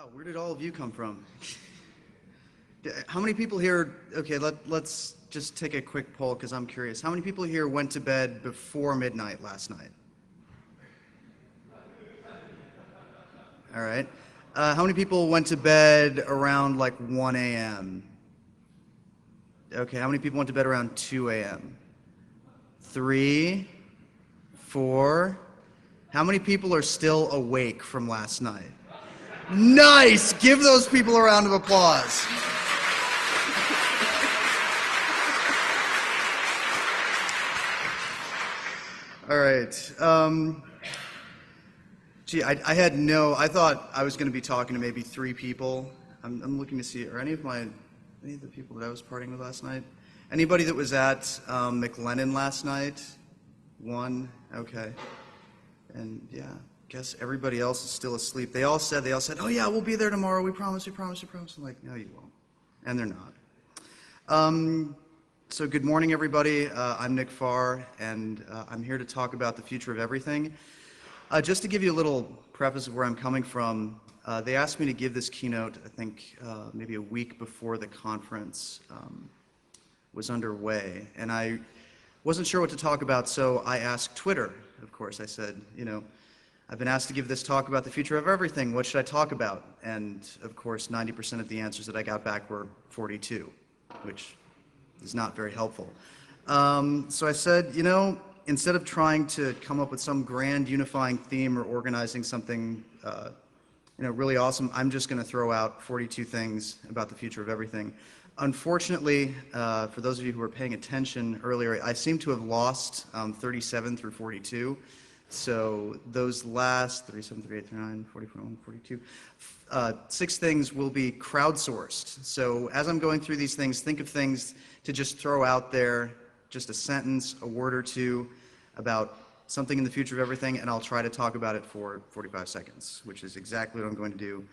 Wow, where did all of you come from? How many people here, okay, let's just take a quick poll because I'm curious. How many people here went to bed before midnight last night? All right. How many people went to bed around like 1 a.m.? Okay, how many people went to bed around 2 a.m.? 3, 4. How many people are still awake from last night? Nice! Give those people a round of applause. All right. Gee, I thought I was going to be talking to maybe 3 people. I'm looking to see, are any of the people that I was partying with last night? Anybody that was at McLennan last night? 1, okay. And yeah, guess everybody else is still asleep. They all said, oh yeah, we'll be there tomorrow. We promise, we promise, we promise. I'm like, no, you won't. And they're not. So good morning, everybody. I'm Nick Farr, and I'm here to talk about the future of everything. Just to give you a little preface of where I'm coming from, they asked me to give this keynote, I think, maybe a week before the conference was underway. And I wasn't sure what to talk about, so I asked Twitter, of course. I said, I've been asked to give this talk about the future of everything. What should I talk about? And of course, 90% of the answers that I got back were 42, which is not very helpful. So I said, instead of trying to come up with some grand unifying theme or organizing something really awesome, I'm just going to throw out 42 things about the future of everything. Unfortunately, for those of you who were paying attention earlier, I seem to have lost 37 through 42. So those last 37, 38, 39, 40, 41, 42, 6 things will be crowdsourced. So as I'm going through these things, think of things to just throw out there, just a sentence, a word or two about something in the future of everything, and I'll try to talk about it for 45 seconds, which is exactly what I'm going to do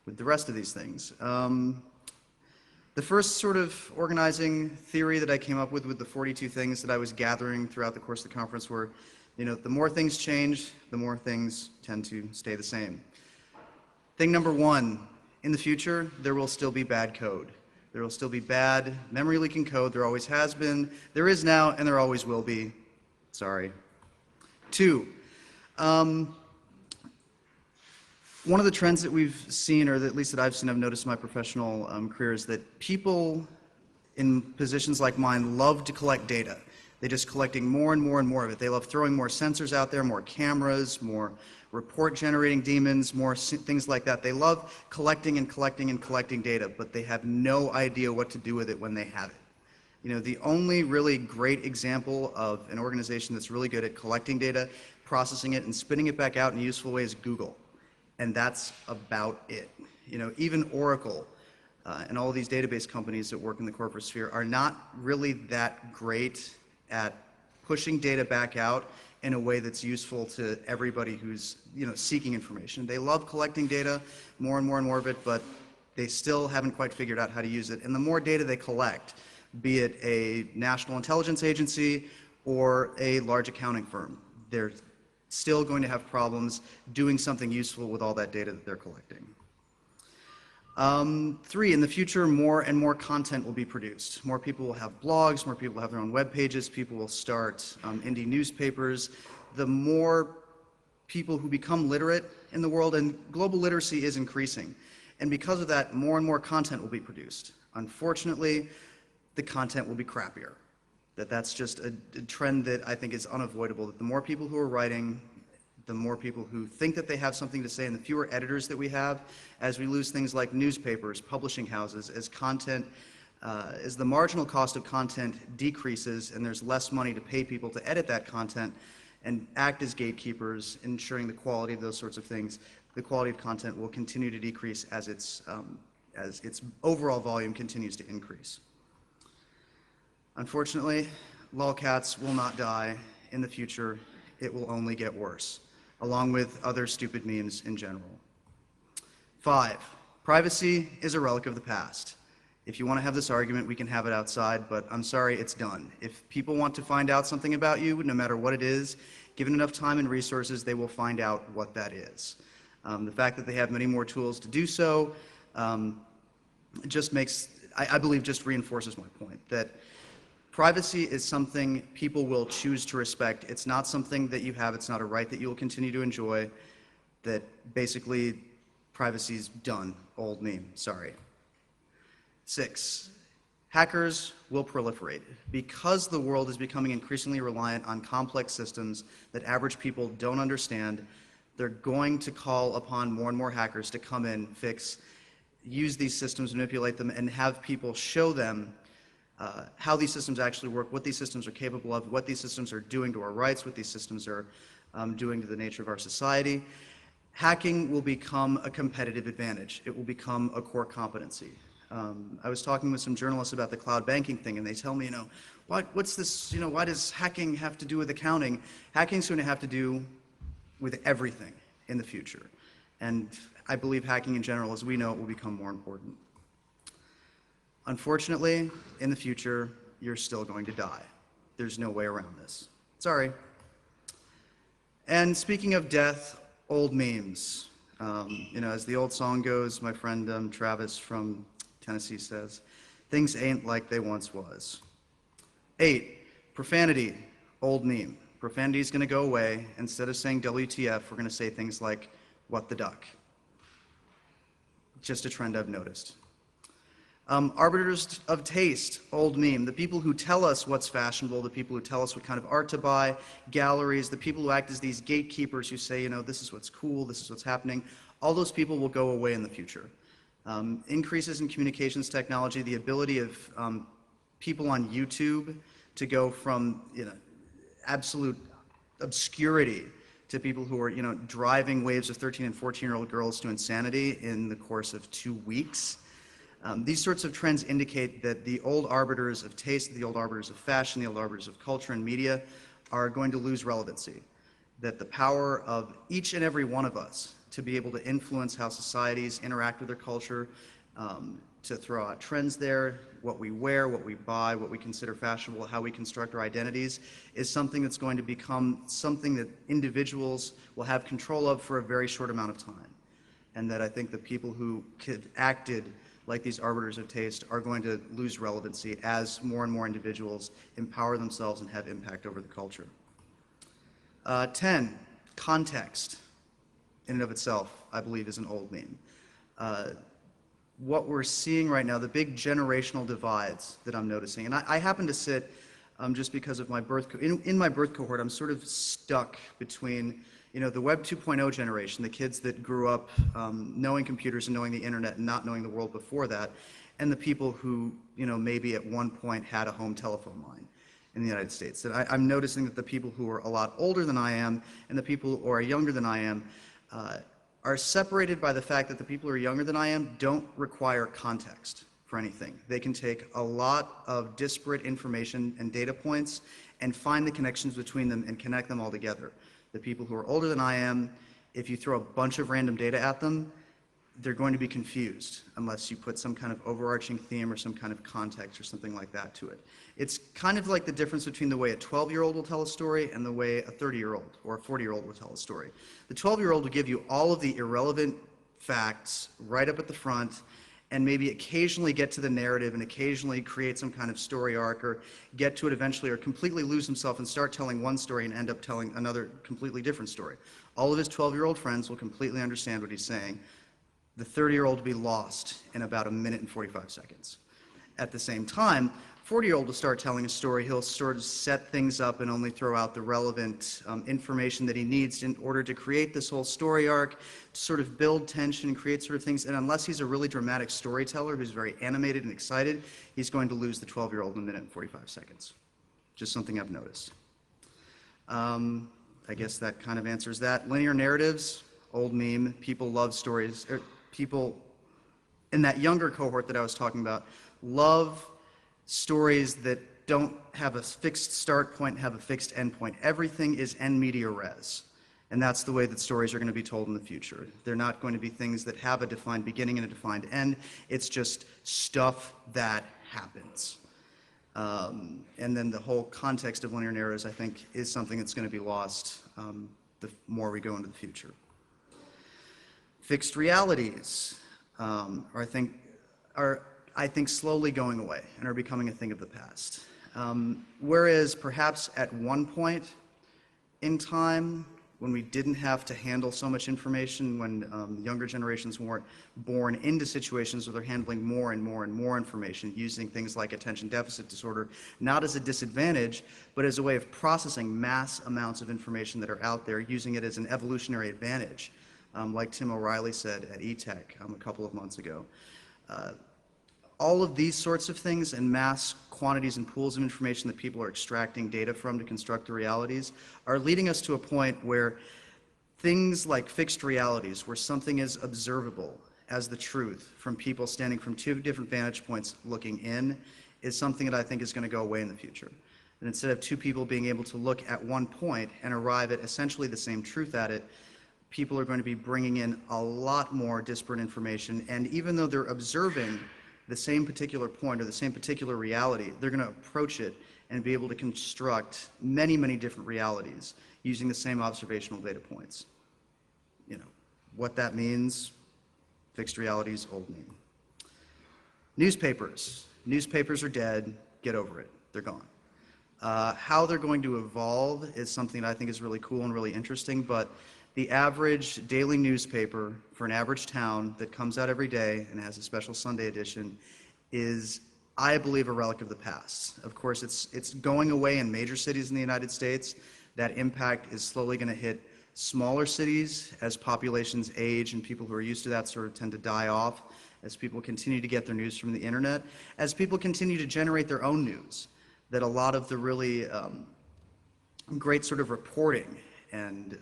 with the rest of these things. The first sort of organizing theory that I came up with the 42 things that I was gathering throughout the course of the conference were, the more things change, the more things tend to stay the same. Thing number 1, in the future, there will still be bad code. There will still be bad memory leaking code. There always has been, there is now, and there always will be. Sorry. 2, one of the trends that we've seen, or at least that I've seen, I've noticed in my professional career, is that people in positions like mine love to collect data. They're just collecting more and more and more of it. They love throwing more sensors out there, more cameras, more report-generating demons, more things like that. They love collecting and collecting and collecting data, but they have no idea what to do with it when they have it. The only really great example of an organization that's really good at collecting data, processing it, and spitting it back out in a useful way is Google. And that's about it. Even Oracle and all of these database companies that work in the corporate sphere are not really that great at pushing data back out in a way that's useful to everybody who's seeking information. They love collecting data, more and more and more of it, but they still haven't quite figured out how to use it. And the more data they collect, be it a national intelligence agency or a large accounting firm, they're still going to have problems doing something useful with all that data that they're collecting. 3, in the future, more and more content will be produced. More people will have blogs, more people will have their own web pages, people will start indie newspapers. The more people who become literate in the world, and global literacy is increasing. And because of that, more and more content will be produced. Unfortunately, the content will be crappier. That's just a trend that I think is unavoidable, that the more people who are writing, the more people who think that they have something to say, and the fewer editors that we have, as we lose things like newspapers, publishing houses, as the marginal cost of content decreases and there's less money to pay people to edit that content and act as gatekeepers, ensuring the quality of those sorts of things, the quality of content will continue to decrease as its overall volume continues to increase. Unfortunately, lolcats will not die. In the future, it will only get worse, along with other stupid memes in general. 5, privacy is a relic of the past. If you want to have this argument, we can have it outside, but I'm sorry, it's done. If people want to find out something about you, no matter what it is, given enough time and resources, they will find out what that is. The fact that they have many more tools to do so just makes, I believe, just reinforces my point that privacy is something people will choose to respect. It's not something that you have. It's not a right that you will continue to enjoy. That basically privacy's done. Old meme. Sorry. 6. Hackers will proliferate. Because the world is becoming increasingly reliant on complex systems that average people don't understand, they're going to call upon more and more hackers to come in, use these systems, manipulate them, and have people show them how these systems actually work, what these systems are capable of, what these systems are doing to our rights, what these systems are doing to the nature of our society. Hacking will become a competitive advantage. It will become a core competency. I was talking with some journalists about the cloud banking thing, and they tell me, what's this, why does hacking have to do with accounting? Hacking's going to have to do with everything in the future. And I believe hacking in general, as we know it, will become more important. Unfortunately, in the future, you're still going to die. There's no way around this. Sorry. And speaking of death, old memes. As the old song goes, my friend Travis from Tennessee says, things ain't like they once was. 8, profanity, old meme. Profanity is going to go away. Instead of saying WTF, we're going to say things like, what the duck. Just a trend I've noticed. Arbiters of taste, old meme. The people who tell us what's fashionable, the people who tell us what kind of art to buy, galleries, the people who act as these gatekeepers who say, this is what's cool, this is what's happening, all those people will go away in the future. Increases in communications technology, the ability of people on YouTube to go from absolute obscurity to people who are driving waves of 13 and 14-year-old girls to insanity in the course of 2 weeks. These sorts of trends indicate that the old arbiters of taste, the old arbiters of fashion, the old arbiters of culture and media are going to lose relevancy. That the power of each and every one of us to be able to influence how societies interact with their culture, to throw out trends there, what we wear, what we buy, what we consider fashionable, how we construct our identities, is something that's going to become something that individuals will have control of for a very short amount of time. And that I think the people who acted like these arbiters of taste are going to lose relevancy as more and more individuals empower themselves and have impact over the culture. 10, context in and of itself, I believe, is an old meme. What we're seeing right now, the big generational divides that I'm noticing, and I happen to sit, just because of my in my birth cohort, I'm sort of stuck between the Web 2.0 generation, the kids that grew up knowing computers and knowing the internet and not knowing the world before that, and the people who, maybe at one point had a home telephone line in the United States. That I'm noticing that the people who are a lot older than I am and the people who are younger than I am are separated by the fact that the people who are younger than I am don't require context for anything. They can take a lot of disparate information and data points and find the connections between them and connect them all together. The people who are older than I am, if you throw a bunch of random data at them, they're going to be confused unless you put some kind of overarching theme or some kind of context or something like that to it. It's kind of like the difference between the way a 12-year-old will tell a story and the way a 30-year-old or a 40-year-old will tell a story. The 12-year-old will give you all of the irrelevant facts right up at the front and maybe occasionally get to the narrative and occasionally create some kind of story arc or get to it eventually or completely lose himself and start telling one story and end up telling another completely different story. All of his 12-year-old friends will completely understand what he's saying. The 30-year-old will be lost in about 1 minute and 45 seconds. At the same time, 40-year-old will start telling a story. He'll sort of set things up and only throw out the relevant information that he needs in order to create this whole story arc, to sort of build tension and create sort of things. And unless he's a really dramatic storyteller who's very animated and excited, he's going to lose the 12-year-old in 1 minute and 45 seconds. Just something I've noticed. I guess that kind of answers that. Linear narratives, old meme. People love stories. People in that younger cohort that I was talking about love stories that don't have a fixed start point, have a fixed end point. Everything is en media res. And that's the way that stories are going to be told in the future. They're not going to be things that have a defined beginning and a defined end. It's just stuff that happens. And then the whole context of linear narratives, I think, is something that's going to be lost the more we go into the future. Fixed realities are I think slowly going away and are becoming a thing of the past. Whereas perhaps at one point in time, when we didn't have to handle so much information, when younger generations weren't born into situations where they're handling more and more and more information, using things like attention deficit disorder, not as a disadvantage, but as a way of processing mass amounts of information that are out there, using it as an evolutionary advantage, like Tim O'Reilly said at eTech a couple of months ago. All of these sorts of things and mass quantities and pools of information that people are extracting data from to construct the realities are leading us to a point where things like fixed realities, where something is observable as the truth from people standing from two different vantage points looking in, is something that I think is going to go away in the future. And instead of two people being able to look at one point and arrive at essentially the same truth at it, people are going to be bringing in a lot more disparate information, and even though they're observing the same particular point or the same particular reality, they're going to approach it and be able to construct many, many different realities using the same observational data points. You know, what that means, fixed realities, old meme. Newspapers. Newspapers are dead. Get over it. They're gone. How they're going to evolve is something that I think is really cool and really interesting, but the average daily newspaper for an average town that comes out every day and has a special Sunday edition is, I believe, a relic of the past. Of course, it's going away in major cities in the United States. That impact is slowly going to hit smaller cities as populations age and people who are used to that sort of tend to die off, as people continue to get their news from the internet, as people continue to generate their own news, that a lot of the really great sort of reporting and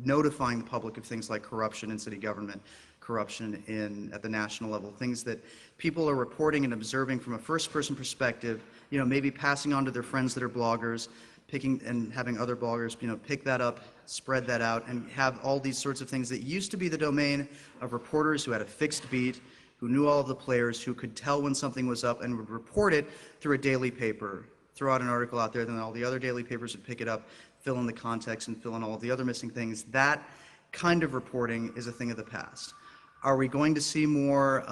notifying the public of things like corruption in city government, corruption at the national level, things that people are reporting and observing from a first-person perspective, you know, maybe passing on to their friends that are bloggers, picking and having other bloggers, you know, pick that up, spread that out, and have all these sorts of things that used to be the domain of reporters who had a fixed beat, who knew all of the players, who could tell when something was up and would report it through a daily paper, throw out an article out there, then all the other daily papers would pick it up, fill in the context and fill in all of the other missing things. That kind of reporting is a thing of the past. Are we going to see more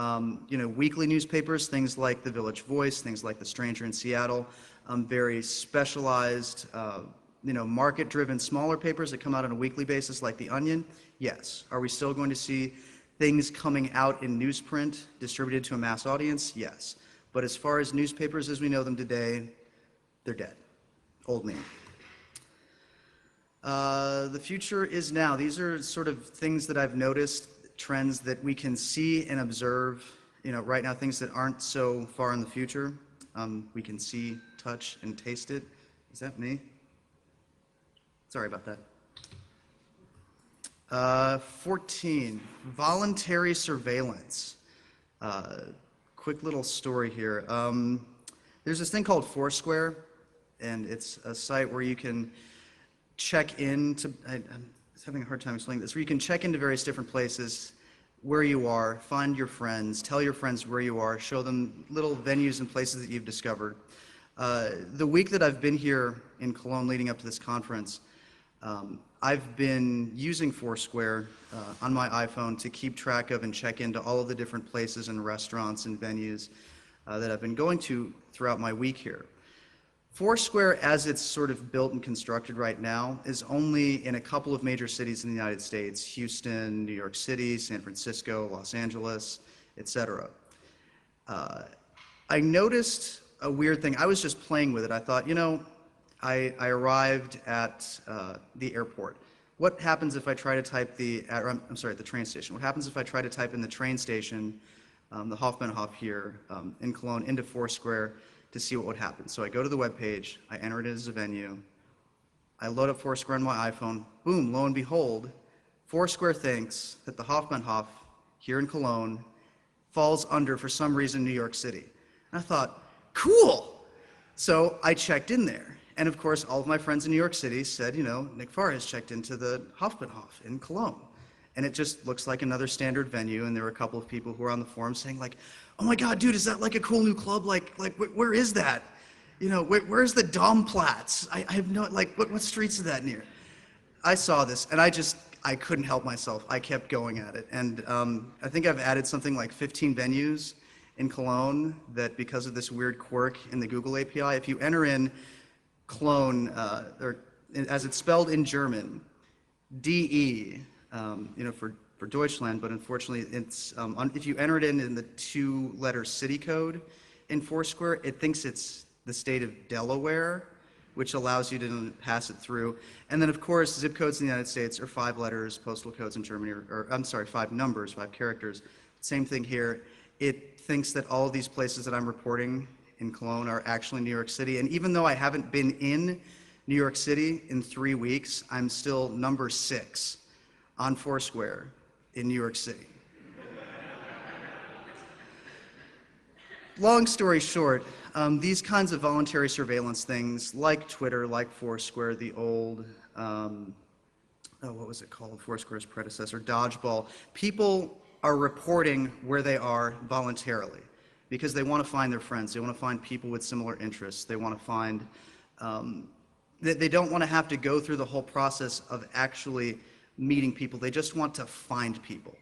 you know, weekly newspapers, things like the Village Voice, things like the Stranger in Seattle, very specialized, you know, market-driven smaller papers that come out on a weekly basis like The Onion? Yes. Are we still going to see things coming out in newsprint distributed to a mass audience? Yes. But as far as newspapers as we know them today, they're dead. Old meme. The future is now. These are sort of things that I've noticed, trends that we can see and observe, you know, right now, things that aren't so far in the future. We can see, touch, and taste it. Is that me? Sorry about that. 14, voluntary surveillance. Quick little story here. There's this thing called Foursquare, and it's a site where you can check in to, I'm having a hard time explaining this, where you can check into various different places where you are, find your friends, tell your friends where you are, show them little venues and places that you've discovered. The week that I've been here in Cologne leading up to this conference, I've been using Foursquare on my iPhone to keep track of and check into all of the different places and restaurants and venues that I've been going to throughout my week here. Foursquare, as it's sort of built and constructed right now, is only in a couple of major cities in the United States: Houston, New York City, San Francisco, Los Angeles, etc. I noticed a weird thing. I was just playing with it. I thought, you know, I arrived at the airport. What happens if I try to type the train station. What happens if I try to type in the train station, the Hauptbahnhof here in Cologne, into Foursquare to see what would happen? So I go to the web page, I enter it as a venue, I load up Foursquare on my iPhone, boom, lo and behold, Foursquare thinks that the Hauptbahnhof here in Cologne falls under, for some reason, New York City. And I thought, cool! So I checked in there. And of course, all of my friends in New York City said, you know, Nick Farr has checked into the Hauptbahnhof in Cologne. And it just looks like another standard venue. And there were a couple of people who were on the forum saying like, oh my God, dude, is that like a cool new club? Like where is that? You know, where's the Domplatz? I have no, like, what streets is that near? I saw this and I I couldn't help myself. I kept going at it. And I think I've added something like 15 venues in Cologne that, because of this weird quirk in the Google API, if you enter in Cologne, or as it's spelled in German, DE, for Deutschland, but unfortunately it's, if you enter it in the two-letter city code in Foursquare, it thinks it's the state of Delaware, which allows you to pass it through. And then, of course, zip codes in the United States are 5 letters, postal codes in Germany or I'm sorry, 5 numbers, 5 characters. Same thing here. It thinks that all of these places that I'm reporting in Cologne are actually New York City. And even though I haven't been in New York City in 3 weeks, I'm still number 6 on Foursquare in New York City. Long story short, these kinds of voluntary surveillance things, like Twitter, like Foursquare, the old, what was it called? Foursquare's predecessor, Dodgeball. People are reporting where they are voluntarily because they want to find their friends. They want to find people with similar interests. They want to find, they don't want to have to go through the whole process of actually meeting people. They just want to find people.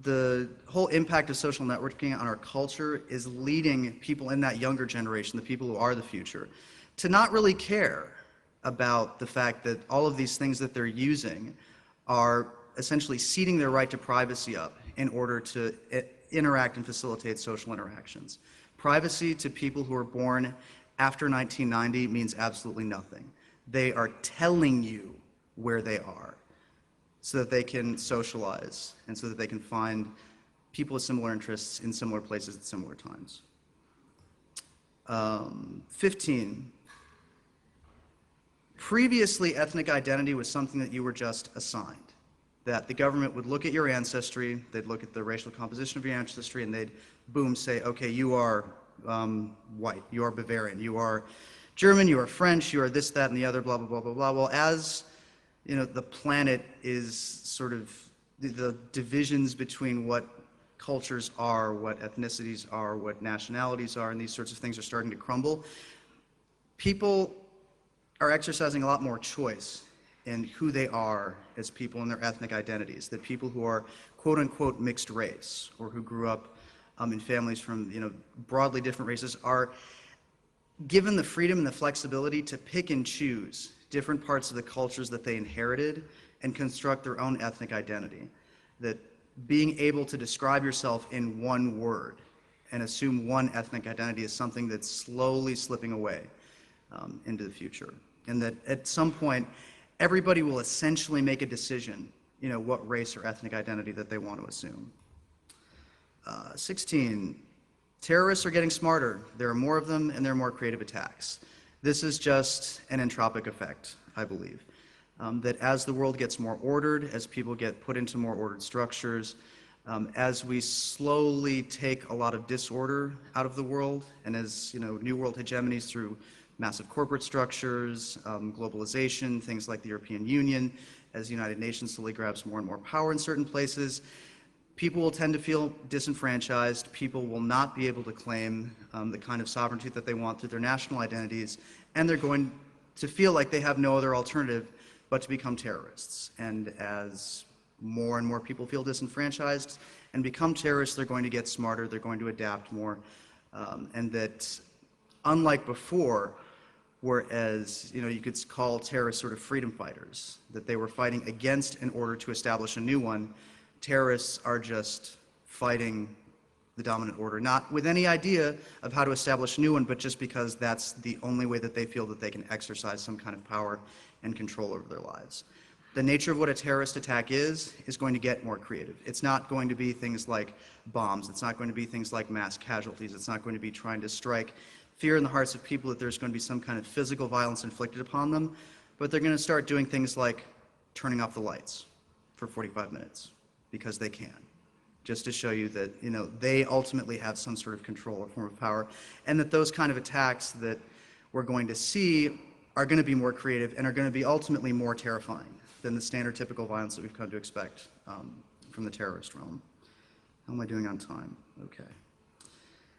The whole impact of social networking on our culture is leading people in that younger generation, the people who are the future, to not really care about the fact that all of these things that they're using are essentially ceding their right to privacy up in order to interact and facilitate social interactions. Privacy to people who are born after 1990 means absolutely nothing. They are telling you where they are, so that they can socialize and so that they can find people with similar interests in similar places at similar times. 15, previously ethnic identity was something that you were just assigned, that the government would look at your ancestry, they'd look at the racial composition of your ancestry, and they'd, boom, say, okay, you are white, you are Bavarian, you are German, you are French, you are this, that, and the other, blah, blah, blah, blah, blah. Well, as the planet is sort of, the divisions between what cultures are, what ethnicities are, what nationalities are, and these sorts of things are starting to crumble. People are exercising a lot more choice in who they are as people and their ethnic identities, that people who are quote-unquote mixed race or who grew up in families from broadly different races are given the freedom and the flexibility to pick and choose different parts of the cultures that they inherited and construct their own ethnic identity. That being able to describe yourself in one word and assume one ethnic identity is something that's slowly slipping away into the future. And that at some point, everybody will essentially make a decision, what race or ethnic identity that they want to assume. 16, terrorists are getting smarter. There are more of them and there are more creative attacks. This is just an entropic effect, I believe. That as the world gets more ordered, as people get put into more ordered structures, as we slowly take a lot of disorder out of the world, and as new world hegemonies through massive corporate structures, globalization, things like the European Union, as the United Nations slowly grabs more and more power in certain places, people will tend to feel disenfranchised. People will not be able to claim the kind of sovereignty that they want through their national identities, and they're going to feel like they have no other alternative but to become terrorists. And as more and more people feel disenfranchised and become terrorists, they're going to get smarter, they're going to adapt more, and that unlike before, whereas you could call terrorists sort of freedom fighters, that they were fighting against in order to establish a new one, terrorists are just fighting the dominant order, not with any idea of how to establish a new one, but just because that's the only way that they feel that they can exercise some kind of power and control over their lives. The nature of what a terrorist attack is going to get more creative. It's not going to be things like bombs. It's not going to be things like mass casualties. It's not going to be trying to strike fear in the hearts of people that there's going to be some kind of physical violence inflicted upon them, but they're going to start doing things like turning off the lights for 45 minutes because they can, just to show you that they ultimately have some sort of control or form of power, and that those kind of attacks that we're going to see are going to be more creative and are going to be ultimately more terrifying than the standard typical violence that we've come to expect from the terrorist realm. How am I doing on time? Okay.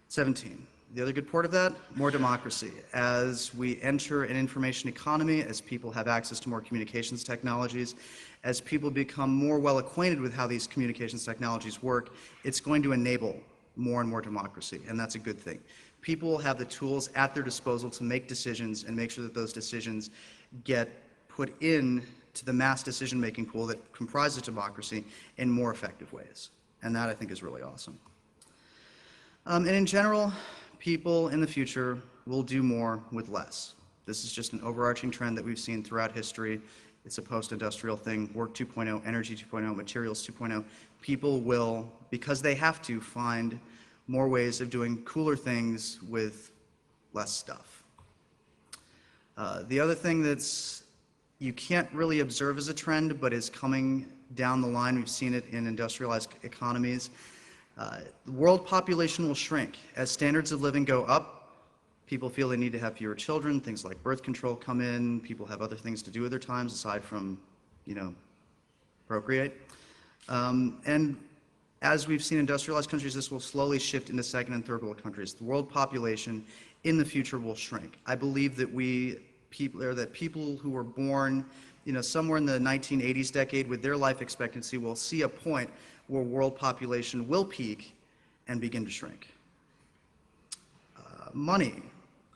17. The other good part of that, more democracy. As we enter an information economy, as people have access to more communications technologies, as people become more well acquainted with how these communications technologies work, it's going to enable more and more democracy, and that's a good thing. People will have the tools at their disposal to make decisions and make sure that those decisions get put in to the mass decision-making pool that comprises democracy in more effective ways. And that, I think, is really awesome. And in general, people in the future will do more with less. This is just an overarching trend that we've seen throughout history. It's a post-industrial thing, work 2.0, energy 2.0, materials 2.0. People will, because they have to, find more ways of doing cooler things with less stuff. The other thing that's you can't really observe as a trend, but is coming down the line, we've seen it in industrialized economies, the world population will shrink. As standards of living go up, people feel they need to have fewer children, things like birth control come in, people have other things to do with their times aside from, procreate. And as we've seen in industrialized countries, this will slowly shift into second and third world countries. The world population in the future will shrink. I believe that people who were born, somewhere in the 1980s decade with their life expectancy will see a point where world population will peak and begin to shrink. Money.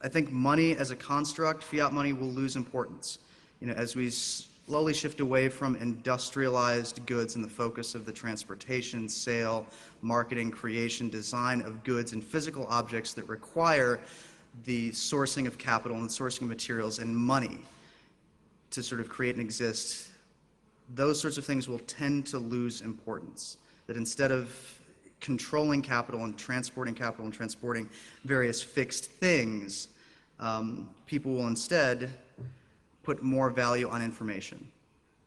I think money as a construct, fiat money, will lose importance. As we slowly shift away from industrialized goods and the focus of the transportation, sale, marketing, creation, design of goods and physical objects that require the sourcing of capital and the sourcing of materials and money to sort of create and exist, those sorts of things will tend to lose importance. That instead of controlling capital and transporting various fixed things, people will instead put more value on information.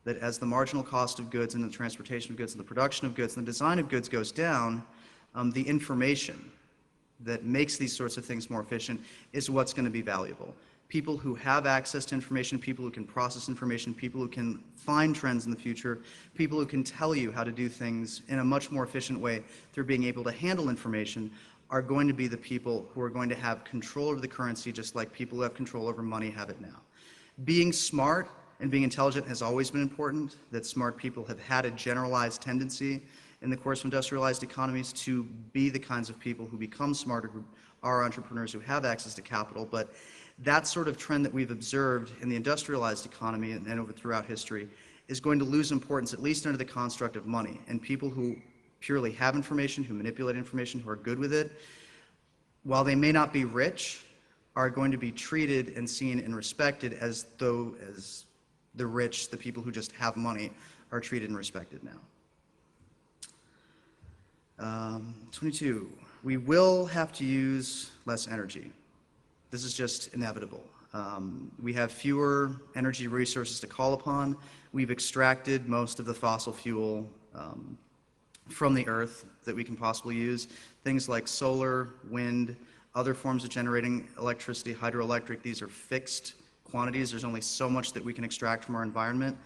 That as the marginal cost of goods and the transportation of goods and the production of goods and the design of goods goes down, the information that makes these sorts of things more efficient is what's going to be valuable. People who have access to information, people who can process information, people who can find trends in the future, people who can tell you how to do things in a much more efficient way through being able to handle information are going to be the people who are going to have control over the currency, just like people who have control over money have it now. Being smart and being intelligent has always been important, that smart people have had a generalized tendency in the course of industrialized economies to be the kinds of people who become smarter, who are entrepreneurs, who have access to capital. But that sort of trend that we've observed in the industrialized economy and over throughout history is going to lose importance, at least under the construct of money. And people who purely have information, who manipulate information, who are good with it, while they may not be rich, are going to be treated and seen and respected as though as the rich, the people who just have money, are treated and respected now. 22, we will have to use less energy. This is just inevitable. We have fewer energy resources to call upon. We've extracted most of the fossil fuel from the earth that we can possibly use. Things like solar, wind, other forms of generating electricity, hydroelectric, these are fixed quantities. There's only so much that we can extract from our environment.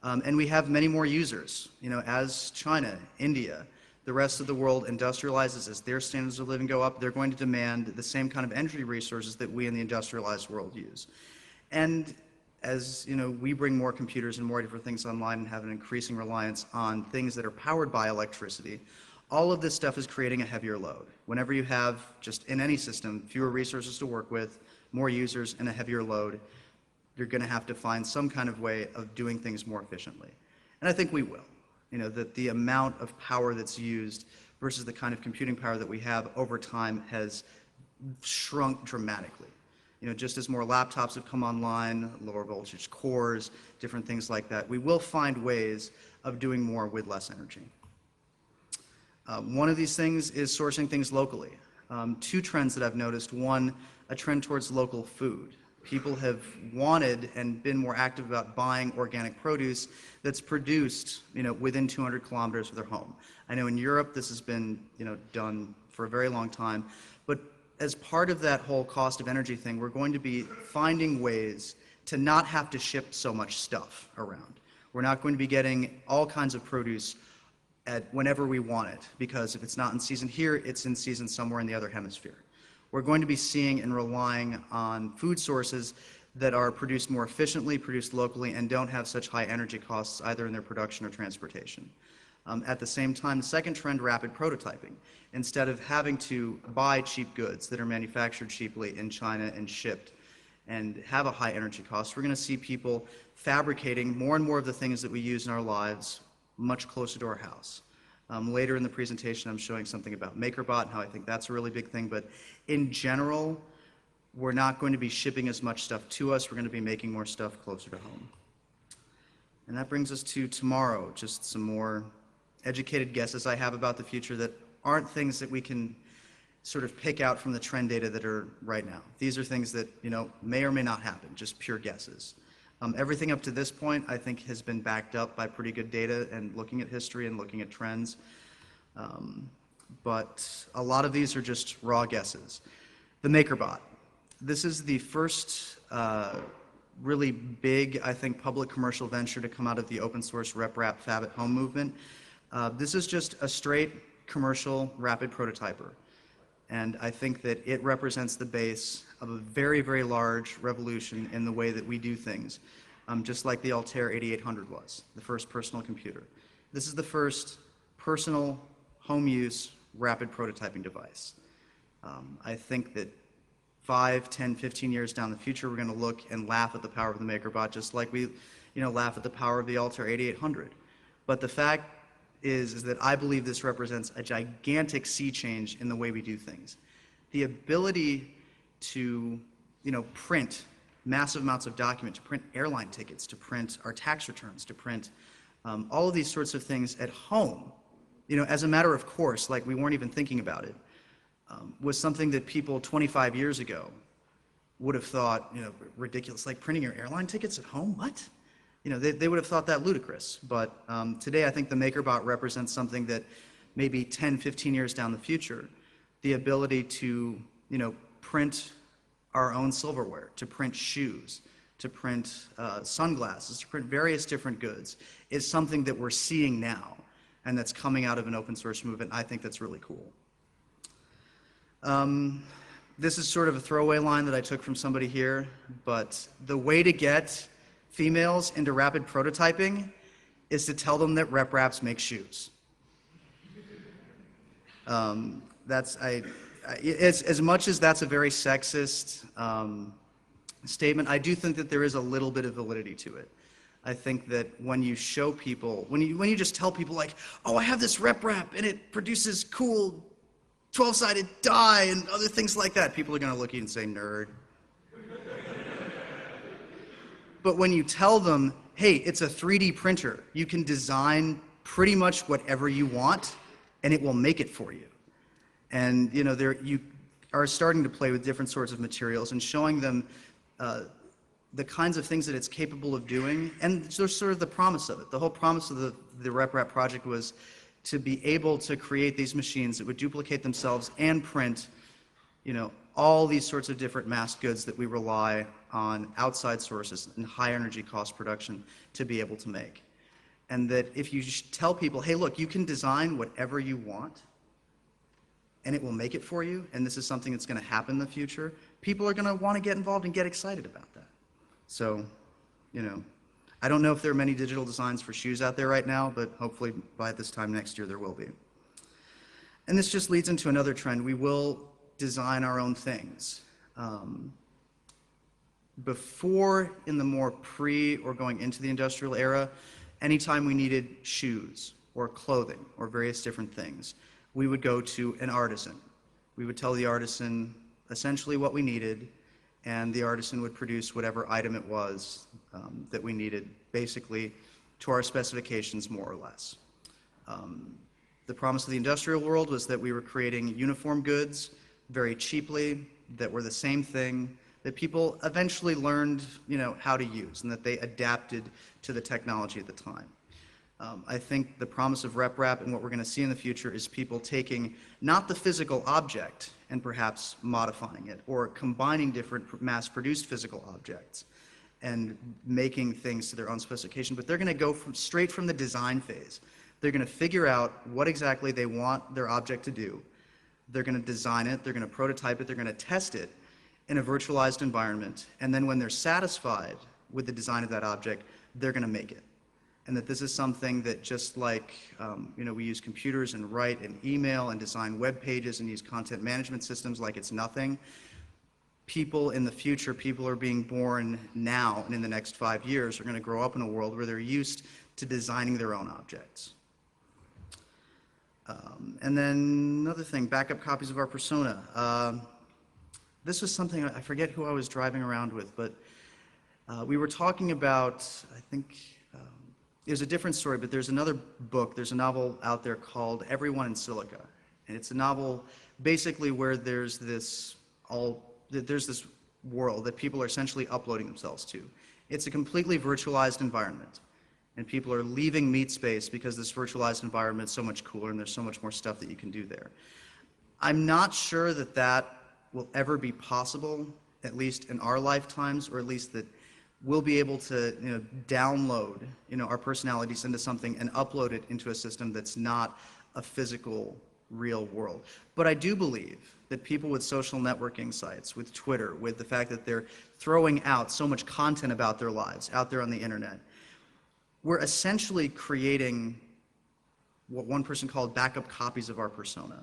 And we have many more users. As China, India, the rest of the world industrializes, as their standards of living go up, they're going to demand the same kind of energy resources that we in the industrialized world use. And as we bring more computers and more different things online and have an increasing reliance on things that are powered by electricity, all of this stuff is creating a heavier load. Whenever you have, just in any system, fewer resources to work with, more users, and a heavier load, you're going to have to find some kind of way of doing things more efficiently. And I think we will. That the amount of power that's used versus the kind of computing power that we have over time has shrunk dramatically. Just as more laptops have come online, lower voltage cores, different things like that, we will find ways of doing more with less energy. One of these things is sourcing things locally. Two trends that I've noticed. One, a trend towards local food. People have wanted and been more active about buying organic produce that's produced, within 200 kilometers of their home. I know in Europe this has been, done for a very long time, but as part of that whole cost of energy thing, we're going to be finding ways to not have to ship so much stuff around. We're not going to be getting all kinds of produce at whenever we want it, because if it's not in season here, it's in season somewhere in the other hemisphere. we're going to be seeing and relying on food sources that are produced more efficiently, produced locally, and don't have such high energy costs either in their production or transportation. At the same time, the second trend, rapid prototyping. Instead of having to buy cheap goods that are manufactured cheaply in China and shipped and have a high energy cost, we're going to see people fabricating more and more of the things that we use in our lives much closer to our house. Later in the presentation, I'm showing something about MakerBot and how I think that's a really big thing, but in general, we're not going to be shipping as much stuff to us. We're going to be making more stuff closer to home. And that brings us to tomorrow, just some more educated guesses I have about the future that aren't things that we can sort of pick out from the trend data that are right now. These are things that, you know, may or may not happen, just pure guesses. Everything up to this point, I think, has been backed up by pretty good data and looking at history and looking at trends. But a lot of these are just raw guesses. The MakerBot. This is the first really big, I think, public commercial venture to come out of the open source RepRap Fab at Home movement. This is just a straight commercial rapid prototyper. And I think that it represents the base of a very, very large revolution in the way that we do things, just like the Altair 8800 was, the first personal computer. This is the first personal home use rapid prototyping device. I think that 5, 10, 15 years down the future, we're going to look and laugh at the power of the MakerBot, just like we, laugh at the power of the Altair 8800. But the fact is that I believe this represents a gigantic sea change in the way we do things. The ability to, print massive amounts of documents, to print airline tickets, to print our tax returns, to print all of these sorts of things at home, as a matter of course, like we weren't even thinking about it, was something that people 25 years ago would have thought, ridiculous, like printing your airline tickets at home, what? They would have thought that ludicrous. But today I think the MakerBot represents something that maybe 10, 15 years down the future, the ability to, print our own silverware, to print shoes, to print sunglasses, to print various different goods is something that we're seeing now and that's coming out of an open source movement. I think that's really cool. This is sort of a throwaway line that I took from somebody here, but the way to get females into rapid prototyping is to tell them that RepRaps make shoes. As much as that's a very sexist statement, I do think that there is a little bit of validity to it. I think that when you show people, when you just tell people like, oh, I have this RepRap and it produces cool 12-sided die and other things like that, people are going to look at you and say, nerd. But when you tell them, hey, it's a 3D printer, you can design pretty much whatever you want and it will make it for you. And you are starting to play with different sorts of materials and showing them the kinds of things that it's capable of doing. And there's sort of the promise of it. The whole promise of the RepRap project was to be able to create these machines that would duplicate themselves and print, all these sorts of different mass goods that we rely on outside sources and high energy cost production to be able to make. And that if you tell people, hey, look, you can design whatever you want and it will make it for you, and this is something that's going to happen in the future, people are going to want to get involved and get excited about that. So, I don't know if there are many digital designs for shoes out there right now, but hopefully by this time next year there will be. And this just leads into another trend. We will design our own things. Before, in the more pre or going into the industrial era, anytime we needed shoes or clothing or various different things, we would go to an artisan. We would tell the artisan essentially what we needed, and the artisan would produce whatever item it was that we needed, basically to our specifications, more or less. The promise of the industrial world was that we were creating uniform goods very cheaply, that were the same thing, that people eventually learned, how to use, and that they adapted to the technology at the time. I think the promise of RepRap and what we're going to see in the future is people taking not the physical object and perhaps modifying it or combining different mass-produced physical objects and making things to their own specification, but they're going to go straight from the design phase. They're going to figure out what exactly they want their object to do. they're going to design it, they're going to prototype it, they're going to test it in a virtualized environment, and then when they're satisfied with the design of that object, they're going to make it. And that this is something that just like we use computers and write and email and design web pages and use content management systems like it's nothing, people in the future, people are being born now and in the next 5 years are going to grow up in a world where they're used to designing their own objects. And then another thing, backup copies of our persona. This was something, I forget who I was driving around with, but we were talking about, I think, there's a different story, but there's another book, there's a novel out there called Everyone in Silica. And it's a novel basically where there's this world that people are essentially uploading themselves to. It's a completely virtualized environment. And people are leaving meat space because this virtualized environment is so much cooler and there's so much more stuff that you can do there. I'm not sure that that will ever be possible, at least in our lifetimes, or at least that we'll be able to download our personalities into something and upload it into a system that's not a physical, real world. But I do believe that people with social networking sites, with Twitter, with the fact that they're throwing out so much content about their lives out there on the internet, we're essentially creating what one person called backup copies of our persona.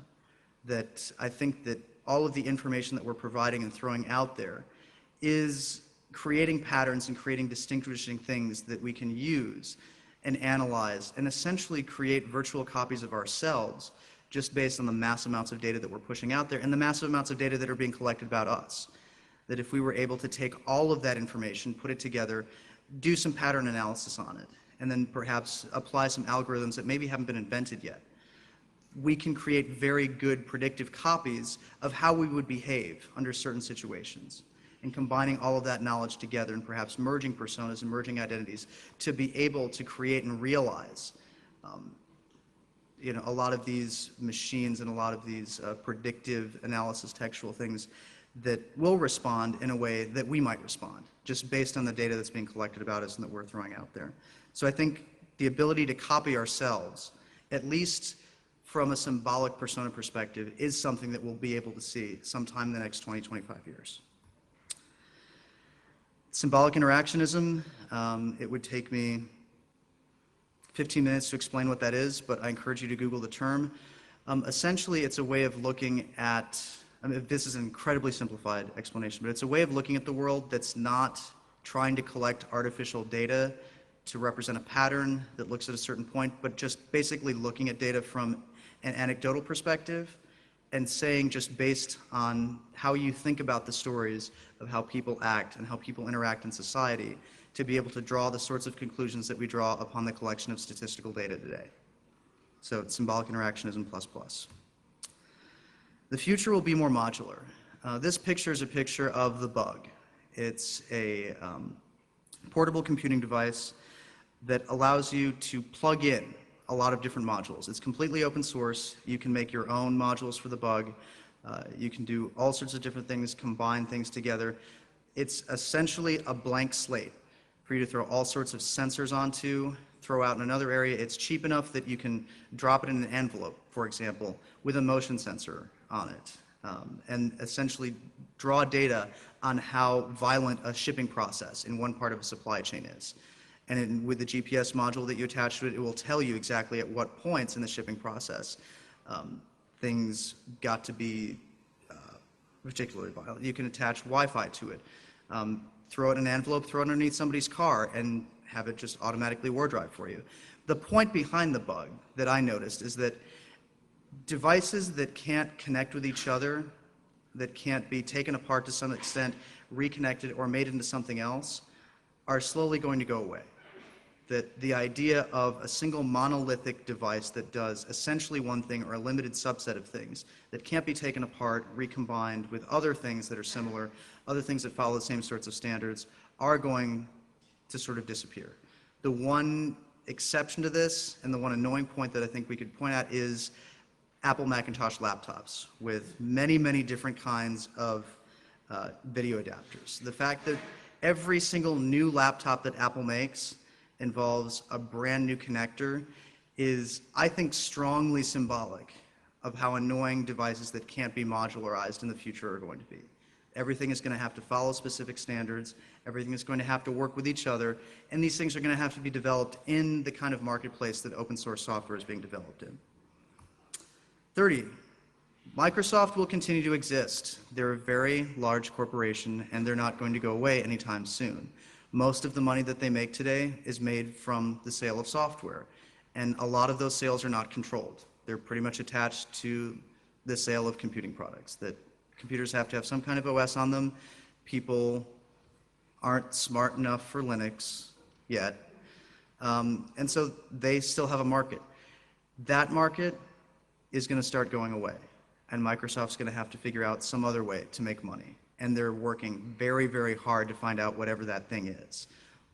That I think that all of the information that we're providing and throwing out there is creating patterns and creating distinguishing things that we can use and analyze and essentially create virtual copies of ourselves just based on the massive amounts of data that we're pushing out there and the massive amounts of data that are being collected about us. That if we were able to take all of that information, put it together, do some pattern analysis on it, and then perhaps apply some algorithms that maybe haven't been invented yet, we can create very good predictive copies of how we would behave under certain situations. And combining all of that knowledge together and perhaps merging personas and merging identities to be able to create and realize a lot of these machines and a lot of these predictive analysis textual things that will respond in a way that we might respond, just based on the data that's being collected about us and that we're throwing out there. So I think the ability to copy ourselves, at least from a symbolic persona perspective, is something that we'll be able to see sometime in the next 20, 25 years. Symbolic interactionism, it would take me 15 minutes to explain what that is, but I encourage you to Google the term. Essentially, it's a way of looking at, this is an incredibly simplified explanation, but it's a way of looking at the world that's not trying to collect artificial data to represent a pattern that looks at a certain point, but just basically looking at data from an anecdotal perspective and saying, just based on how you think about the stories of how people act and how people interact in society, to be able to draw the sorts of conclusions that we draw upon the collection of statistical data today. So it's symbolic interactionism ++. The future will be more modular. This picture is a picture of the bug. It's a portable computing device that allows you to plug in a lot of different modules. It's completely open source. You can make your own modules for the bug. You can do all sorts of different things, combine things together. It's essentially a blank slate for you to throw all sorts of sensors onto, throw out in another area. It's cheap enough that you can drop it in an envelope, for example, with a motion sensor on it, and essentially draw data on how violent a shipping process in one part of a supply chain is. And with the GPS module that you attach to it, it will tell you exactly at what points in the shipping process things got to be particularly violent. You can attach Wi-Fi to it, throw it in an envelope, throw it underneath somebody's car, and have it just automatically war drive for you. The point behind the bug that I noticed is that devices that can't connect with each other, that can't be taken apart to some extent, reconnected, or made into something else, are slowly going to go away. That the idea of a single monolithic device that does essentially one thing or a limited subset of things that can't be taken apart, recombined with other things that are similar, other things that follow the same sorts of standards, are going to sort of disappear. The one exception to this, and the one annoying point that I think we could point at, is Apple Macintosh laptops with many, many different kinds of video adapters. The fact that every single new laptop that Apple makes involves a brand new connector is, I think, strongly symbolic of how annoying devices that can't be modularized in the future are going to be. Everything is going to have to follow specific standards. Everything is going to have to work with each other. And these things are going to have to be developed in the kind of marketplace that open source software is being developed in. 30, Microsoft will continue to exist. They're a very large corporation, and they're not going to go away anytime soon. Most of the money that they make today is made from the sale of software, and a lot of those sales are not controlled. They're pretty much attached to the sale of computing products, that computers have to have some kind of OS on them. People aren't smart enough for Linux yet, and so they still have a market. That market is going to start going away, and Microsoft's going to have to figure out some other way to make money. And they're working very, very hard to find out whatever that thing is.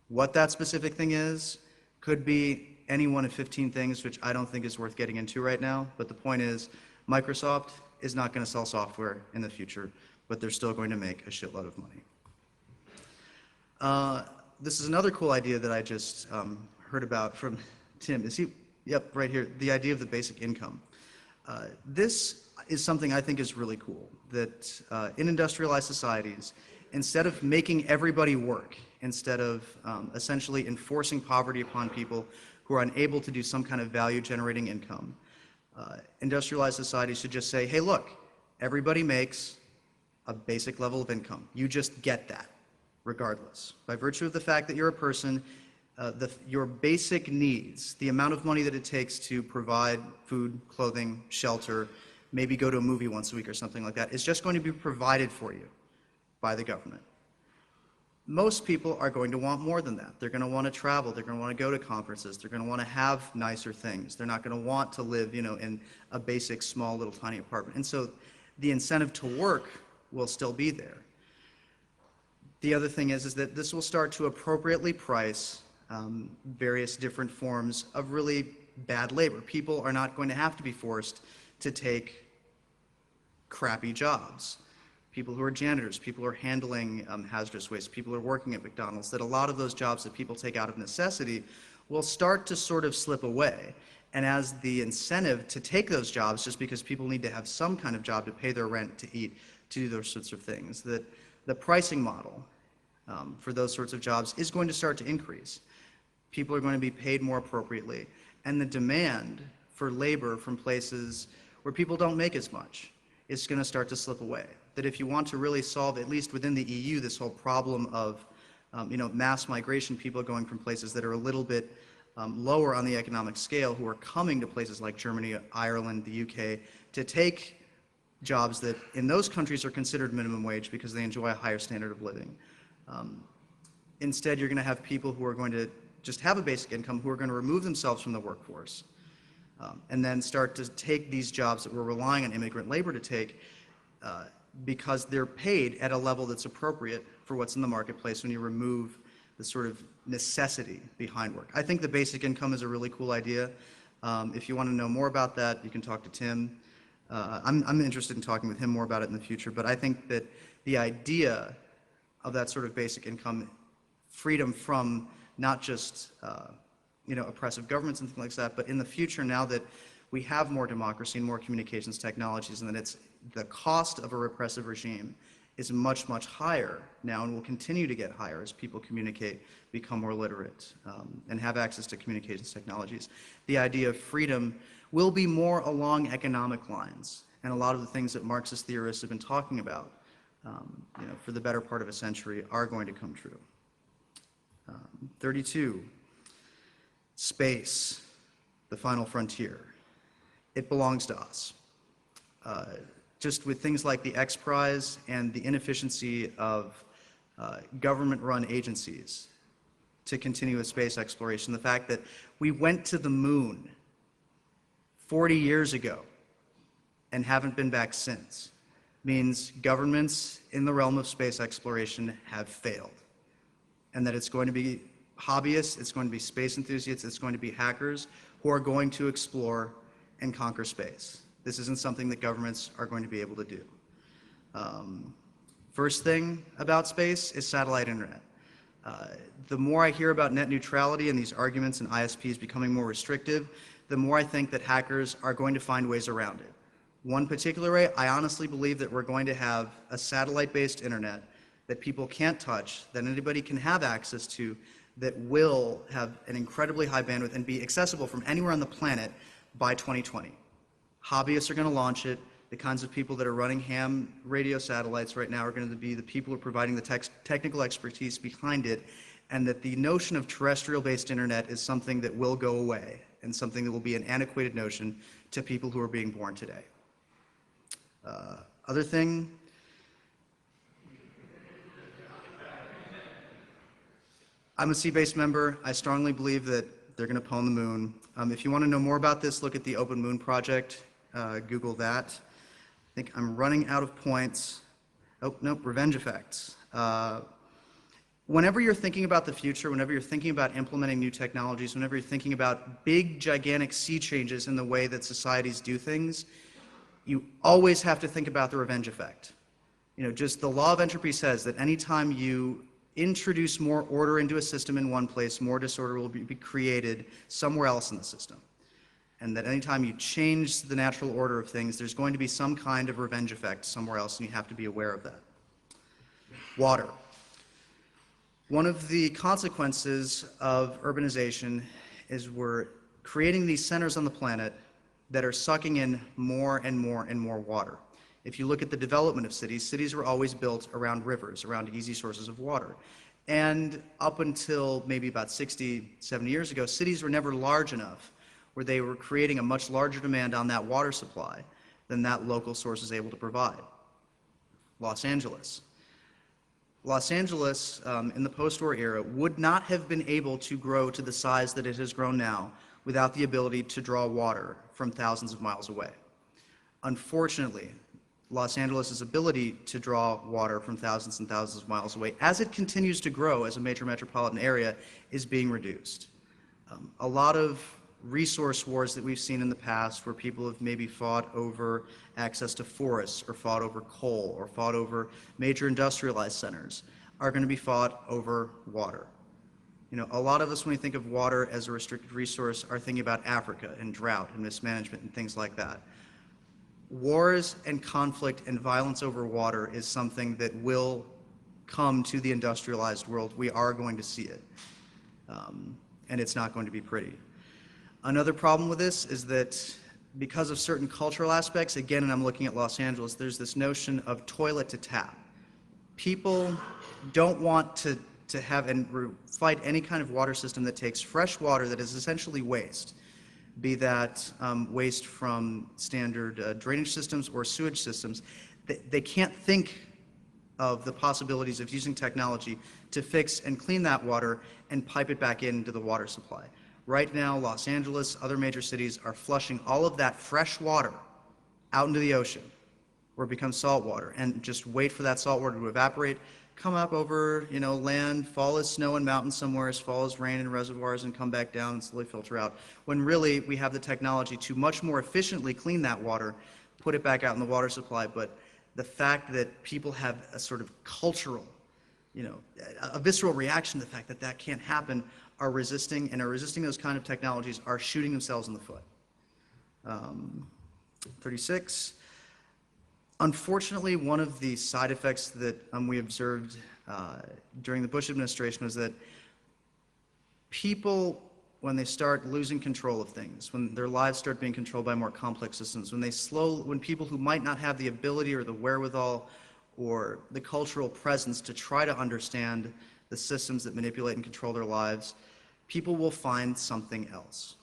What that specific thing is could be any one of 15 things, which I don't think is worth getting into right now. But the point is, Microsoft is not going to sell software in the future, but they're still going to make a shitload of money. This is another cool idea that I just heard about from Tim. Is he? Yep, right here. The idea of the basic income. This is something I think is really cool, that in industrialized societies, instead of making everybody work, instead of essentially enforcing poverty upon people who are unable to do some kind of value-generating income, industrialized societies should just say, hey, look, everybody makes a basic level of income. You just get that, regardless. By virtue of the fact that you're a person, your basic needs, the amount of money that it takes to provide food, clothing, shelter, maybe go to a movie once a week or something like that, is just going to be provided for you by the government. Most people are going to want more than that. They're going to want to travel. They're going to want to go to conferences. They're going to want to have nicer things. They're not going to want to live, in a basic, small, little, tiny apartment. And so the incentive to work will still be there. The other thing is that this will start to appropriately price various different forms of really bad labor. People are not going to have to be forced to take crappy jobs. People who are janitors, people who are handling hazardous waste, people who are working at McDonald's, that a lot of those jobs that people take out of necessity will start to sort of slip away. And as the incentive to take those jobs, just because people need to have some kind of job to pay their rent, to eat, to do those sorts of things, that the pricing model for those sorts of jobs is going to start to increase. People are going to be paid more appropriately, and the demand for labor from places where people don't make as much is going to start to slip away. That if you want to really solve, at least within the EU, this whole problem of mass migration, people going from places that are a little bit lower on the economic scale, who are coming to places like Germany, Ireland, the UK, to take jobs that in those countries are considered minimum wage because they enjoy a higher standard of living. Instead, you're going to have people who are going to just have a basic income, who are going to remove themselves from the workforce, and then start to take these jobs that we're relying on immigrant labor to take because they're paid at a level that's appropriate for what's in the marketplace when you remove the sort of necessity behind work. I think the basic income is a really cool idea. If you want to know more about that, you can talk to Tim. I'm interested in talking with him more about it in the future, but I think that the idea of that sort of basic income, freedom from not just oppressive governments and things like that, but in the future, now that we have more democracy and more communications technologies, and that the cost of a repressive regime is much, much higher now and will continue to get higher as people communicate, become more literate, and have access to communications technologies. The idea of freedom will be more along economic lines, and a lot of the things that Marxist theorists have been talking about for the better part of a century are going to come true. 32, space, the final frontier. It belongs to us. Just with things like the X Prize and the inefficiency of government-run agencies to continue with space exploration, the fact that we went to the moon 40 years ago and haven't been back since means governments in the realm of space exploration have failed. And that it's going to be hobbyists, it's going to be space enthusiasts, it's going to be hackers who are going to explore and conquer space. This isn't something that governments are going to be able to do. First thing about space is satellite internet. The more I hear about net neutrality and these arguments and ISPs becoming more restrictive, the more I think that hackers are going to find ways around it. One particular way, I honestly believe that we're going to have a satellite-based internet that people can't touch, that anybody can have access to, that will have an incredibly high bandwidth and be accessible from anywhere on the planet by 2020. Hobbyists are going to launch it. The kinds of people that are running ham radio satellites right now are going to be the people who are providing the technical expertise behind it, and that the notion of terrestrial-based internet is something that will go away and something that will be an antiquated notion to people who are being born today. Other thing, I'm a sea-based member. I strongly believe that they're going to pwn the moon. If you want to know more about this, look at the Open Moon Project. Google that. I think I'm running out of points. Oh, nope, revenge effects. Whenever you're thinking about the future, whenever you're thinking about implementing new technologies, whenever you're thinking about big, gigantic sea changes in the way that societies do things, you always have to think about the revenge effect. You know, just the law of entropy says that anytime you introduce more order into a system in one place, more disorder will be created somewhere else in the system. And that anytime you change the natural order of things, there's going to be some kind of revenge effect somewhere else, and you have to be aware of that. Water. One of the consequences of urbanization is we're creating these centers on the planet that are sucking in more and more and more water. If you look at the development of cities, cities were always built around rivers, around easy sources of water. And up until maybe about 60, 70 years ago, cities were never large enough where they were creating a much larger demand on that water supply than that local source is able to provide. Los Angeles. Los Angeles, in the post-war era, would not have been able to grow to the size that it has grown now without the ability to draw water from thousands of miles away. Unfortunately, Los Angeles' ability to draw water from thousands and thousands of miles away, as it continues to grow as a major metropolitan area, is being reduced. A lot of resource wars that we've seen in the past where people have maybe fought over access to forests or fought over coal or fought over major industrialized centers are going to be fought over water. You know, a lot of us, when we think of water as a restricted resource, are thinking about Africa and drought and mismanagement and things like that. Wars and conflict and violence over water is something that will come to the industrialized world. We are going to see it, and it's not going to be pretty. Another problem with this is that because of certain cultural aspects, again, and I'm looking at Los Angeles, there's this notion of toilet to tap. People don't want to have and fight any kind of water system that takes fresh water that is essentially waste, be that waste from standard drainage systems or sewage systems. They can't think of the possibilities of using technology to fix and clean that water and pipe it back into the water supply. Right now, Los Angeles, other major cities are flushing all of that fresh water out into the ocean where it becomes salt water, and just wait for that salt water to evaporate, come up over, you know, land, fall as snow in mountains somewhere, fall as rain in reservoirs, and come back down and slowly filter out. When really we have the technology to much more efficiently clean that water, put it back out in the water supply. But the fact that people have a sort of cultural, you know, a visceral reaction to the fact that that can't happen, are resisting those kind of technologies, are shooting themselves in the foot. 36. Unfortunately, one of the side effects that we observed during the Bush administration was that people, when they start losing control of things, when their lives start being controlled by more complex systems, when people who might not have the ability or the wherewithal or the cultural presence to try to understand the systems that manipulate and control their lives, people will find something else.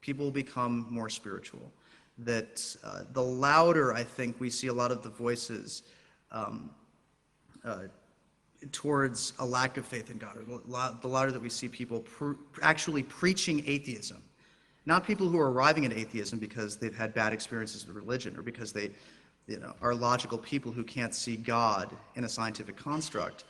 People will become more spiritual. That the louder, I think, we see a lot of the voices towards a lack of faith in God, or the louder that we see people actually preaching atheism. Not people who are arriving at atheism because they've had bad experiences with religion or because they, you know, are logical people who can't see God in a scientific construct.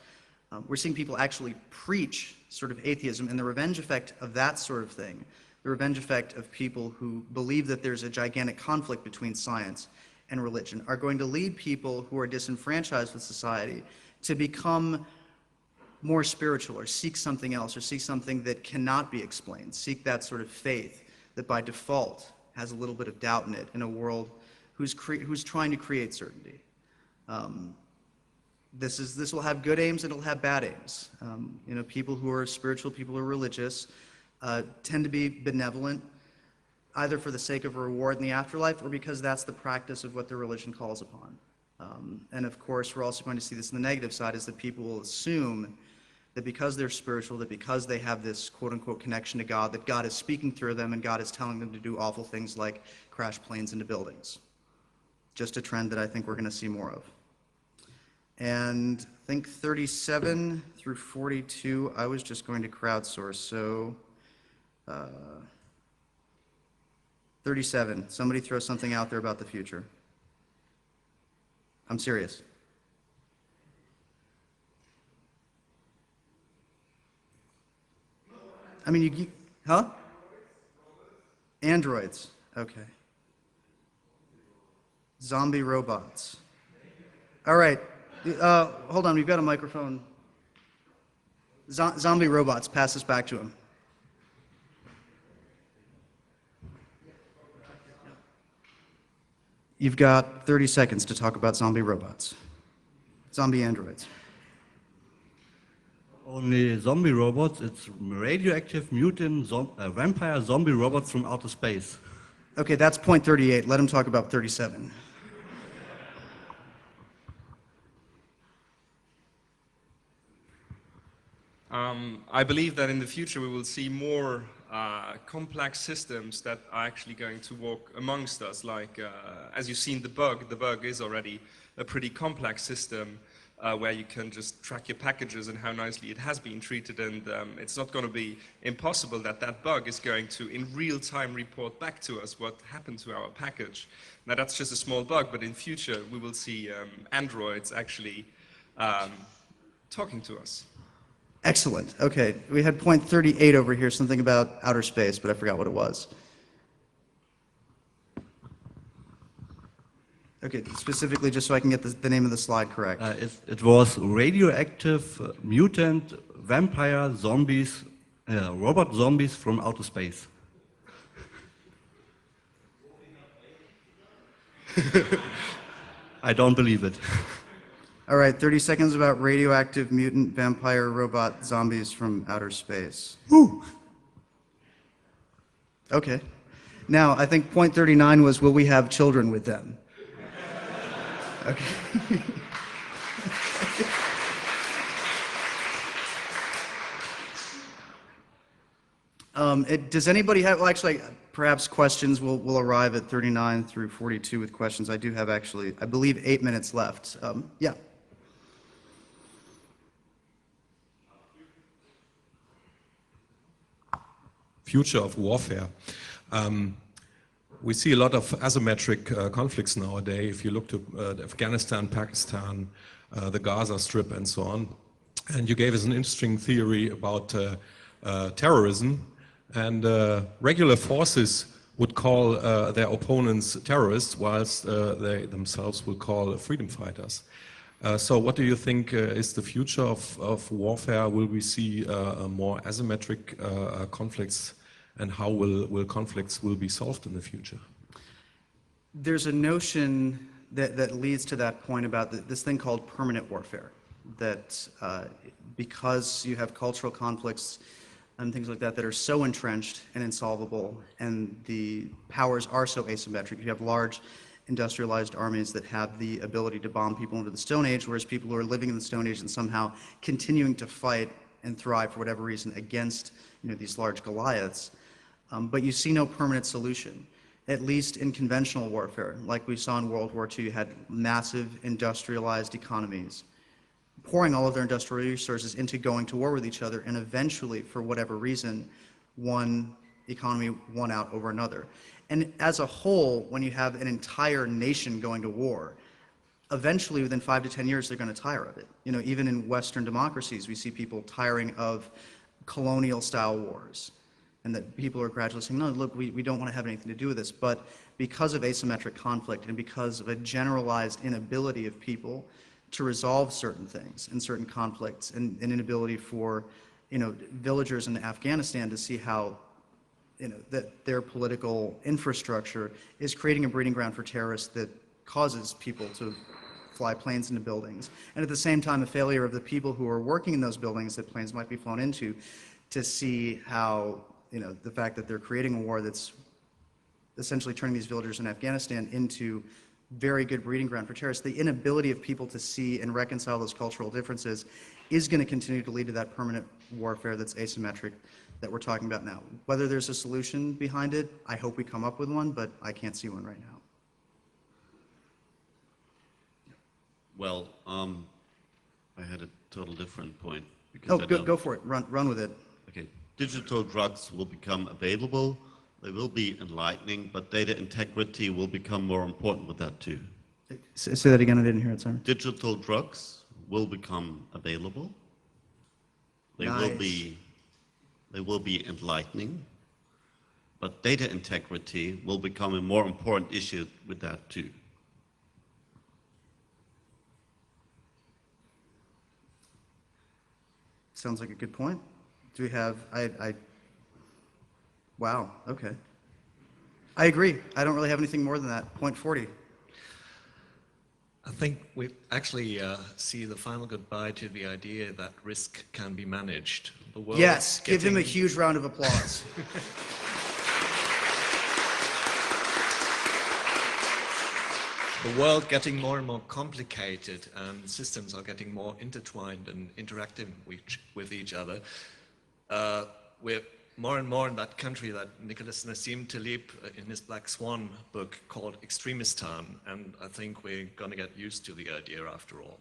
We're seeing people actually preach sort of atheism, and the revenge effect of that sort of thing, the revenge effect of people who believe that there's a gigantic conflict between science and religion, are going to lead people who are disenfranchised with society to become more spiritual or seek something else or seek something that cannot be explained, seek that sort of faith that by default has a little bit of doubt in it in a world who's trying to create certainty. This will have good aims and it'll have bad aims. You know, people who are spiritual, people who are religious, tend to be benevolent, either for the sake of a reward in the afterlife or because that's the practice of what their religion calls upon. And of course, we're also going to see this in the negative side, is that people will assume that because they're spiritual, that because they have this quote-unquote connection to God, that God is speaking through them and God is telling them to do awful things like crash planes into buildings. Just a trend that I think we're going to see more of. And I think 37 through 42, I was just going to crowdsource, so 37, somebody throw something out there about the future. I'm serious. I mean, huh? Androids, okay. Zombie robots. All right, hold on, we've got a microphone. Zombie robots, pass this back to him. You've got 30 seconds to talk about zombie robots. Zombie androids. Only zombie robots, it's radioactive mutant vampire zombie robots from outer space. Okay, that's point 38. Let him talk about 37. I believe that in the future we will see more complex systems that are actually going to walk amongst us. Like, as you've seen the bug is already a pretty complex system where you can just track your packages and how nicely it has been treated, and it's not going to be impossible that that bug is going to in real time report back to us what happened to our package. Now that's just a small bug, but in future we will see androids actually talking to us. Excellent. Okay, we had point 38 over here, something about outer space, but I forgot what it was. Okay, specifically, just so I can get the name of the slide correct. It was radioactive mutant vampire zombies, robot zombies from outer space. I don't believe it. All right, 30 seconds about radioactive mutant vampire robot zombies from outer space. Woo! Okay. Now, I think point 39 was, will we have children with them? Okay. Does anybody have, well, actually, perhaps questions will arrive at 39 through 42 with questions. I do have actually, I believe, 8 minutes left. Yeah. Future of warfare. We see a lot of asymmetric conflicts nowadays. If you look to Afghanistan, Pakistan, the Gaza Strip, and so on. And you gave us an interesting theory about terrorism. And regular forces would call their opponents terrorists, whilst they themselves will call freedom fighters. So what do you think is the future of warfare? Will we see more asymmetric conflicts, and how will conflicts be solved in the future? There's a notion that leads to that point about this thing called permanent warfare, that because you have cultural conflicts and things like that that are so entrenched and insolvable, and the powers are so asymmetric, you have large industrialized armies that have the ability to bomb people into the Stone Age, whereas people who are living in the Stone Age and somehow continuing to fight and thrive for whatever reason against, you know, these large Goliaths. But you see no permanent solution, at least in conventional warfare. Like we saw in World War II, you had massive industrialized economies pouring all of their industrial resources into going to war with each other, and eventually, for whatever reason, one economy won out over another. And as a whole, when you have an entire nation going to war, eventually within 5 to 10 years, they're going to tire of it. You know, even in Western democracies, we see people tiring of colonial-style wars, and that people are gradually saying, no, look, we don't want to have anything to do with this. But because of asymmetric conflict and because of a generalized inability of people to resolve certain things and certain conflicts, and an inability for, you know, villagers in Afghanistan to see how that their political infrastructure is creating a breeding ground for terrorists that causes people to fly planes into buildings, and at the same time a failure of the people who are working in those buildings that planes might be flown into to see how, the fact that they're creating a war that's essentially turning these villagers in Afghanistan into very good breeding ground for terrorists. The inability of people to see and reconcile those cultural differences is going to continue to lead to that permanent warfare that's asymmetric that we're talking about now. Whether there's a solution behind it, I hope we come up with one, but I can't see one right now. Well, I had a total different point. Because Oh, go for it. Run with it. Okay, digital drugs will become available. They will be enlightening, but data integrity will become more important with that too. Say that again. I didn't hear it, sorry. Digital drugs will become available. They Nice. will be enlightening, but data integrity will become a more important issue with that too. Sounds like a good point. Do we have, wow, okay. I agree. I don't really have anything more than that. Point 40. I think we actually see the final goodbye to the idea that risk can be managed. The world Yes, give him a getting- huge round of applause. The world getting more and more complicated, and systems are getting more intertwined and interacting with each other. We're more and more in that country that Nicholas Nassim Taleb in his Black Swan book called Extremistan, and I think we're going to get used to the idea after all.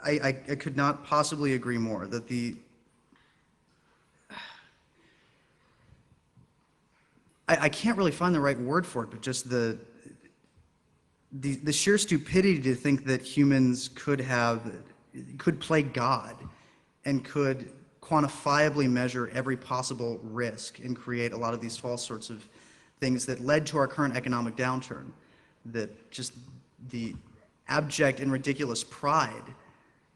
I could not possibly agree more that I can't really find the right word for it, but just the sheer stupidity to think that humans could play God and could quantifiably measure every possible risk and create a lot of these false sorts of things that led to our current economic downturn. That just the abject and ridiculous pride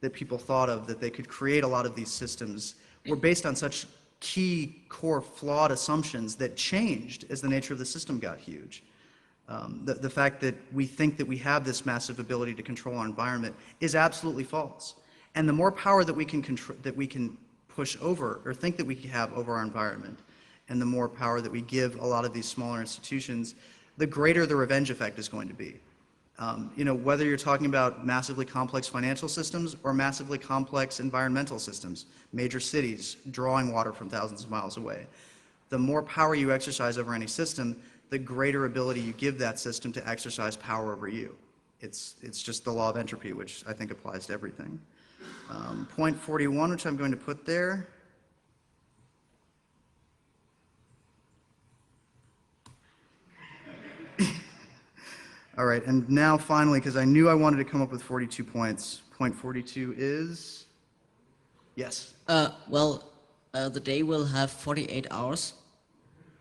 that people thought of that they could create a lot of these systems were based on such key, core, flawed assumptions that changed as the nature of the system got huge. The fact that we think that we have this massive ability to control our environment is absolutely false. And the more power that we can push over or think that we have over our environment, and the more power that we give a lot of these smaller institutions, the greater the revenge effect is going to be. Whether you're talking about massively complex financial systems or massively complex environmental systems, major cities drawing water from thousands of miles away, the more power you exercise over any system, the greater ability you give that system to exercise power over you. It's just the law of entropy, which I think applies to everything. Point 41, which I'm going to put there. All right, and now finally, because I knew I wanted to come up with 42 points, point 42 is, yes. The day will have 48 hours,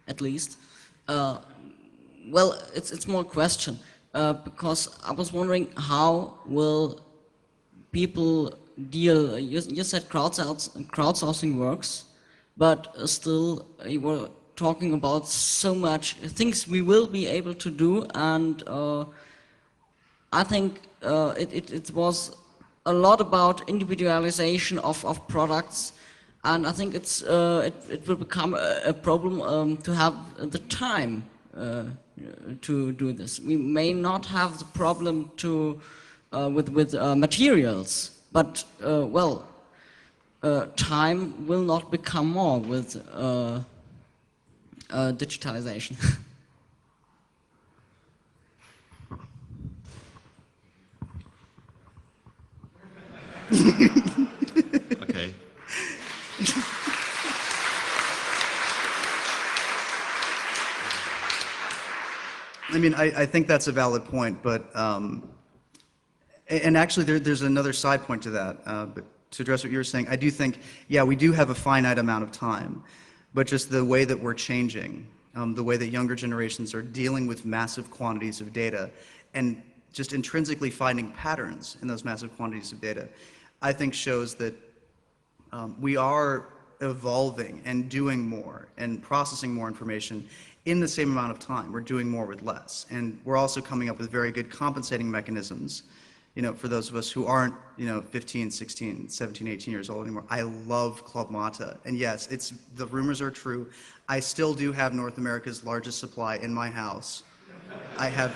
at least. Well, it's more a question, because I was wondering how will people deal, you said crowdsourcing works, but still you were talking about so much things we will be able to do, and I think it was a lot about individualization of products, and I think it will become a problem to have the time to do this. We may not have the problem with materials, but time will not become more with digitalization. Okay. I mean, I think that's a valid point, but, and actually there's another side point to that, but to address what you were saying, I do think, yeah, we do have a finite amount of time, but just the way that we're changing, the way that younger generations are dealing with massive quantities of data and just intrinsically finding patterns in those massive quantities of data, I think shows that we are evolving and doing more and processing more information in the same amount of time. We're doing more with less. And we're also coming up with very good compensating mechanisms, for those of us who aren't, 15, 16, 17, 18 years old anymore. I love Club Mate. And yes, the rumors are true. I still do have North America's largest supply in my house. I have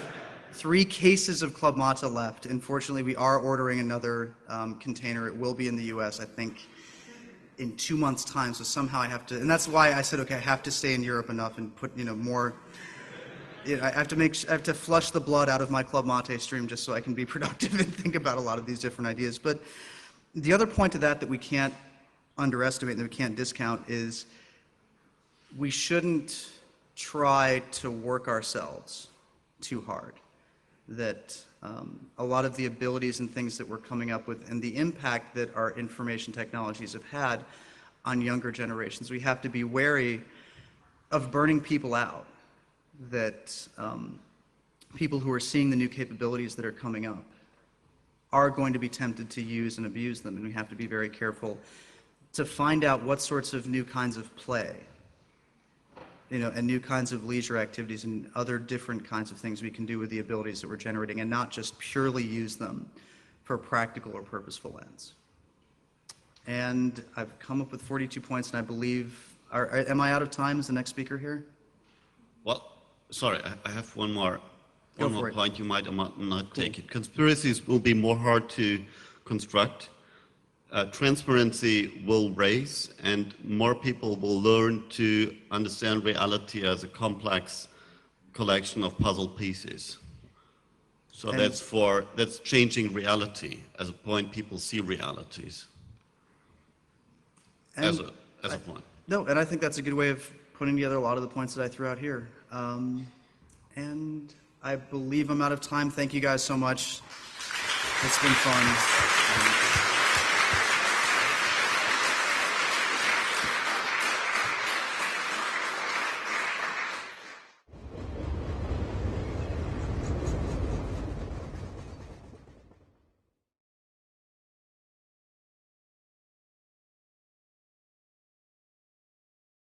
3 cases of Club Mate left. Unfortunately, we are ordering another container. It will be in the US, I think, in 2 months' time. So somehow I have to, and that's why I said, okay, I have to stay in Europe enough and put, more. I have to flush the blood out of my Club Mate stream just so I can be productive and think about a lot of these different ideas. But the other point to that we can't underestimate and that we can't discount is we shouldn't try to work ourselves too hard. That a lot of the abilities and things that we're coming up with and the impact that our information technologies have had on younger generations, we have to be wary of burning people out. That people who are seeing the new capabilities that are coming up are going to be tempted to use and abuse them, and we have to be very careful to find out what sorts of new kinds of play, and new kinds of leisure activities and other different kinds of things we can do with the abilities that we're generating, and not just purely use them for practical or purposeful ends. And I've come up with 42 points, and I believe, am I out of time as the next speaker here? Well, sorry, I have one more point. You might or might not take it. Conspiracies will be more hard to construct. Transparency will raise, and more people will learn to understand reality as a complex collection of puzzle pieces. So that's changing reality as a point people see realities. As a point. No, and I think that's a good way of putting together a lot of the points that I threw out here. And I believe I'm out of time. Thank you guys so much. It's been fun.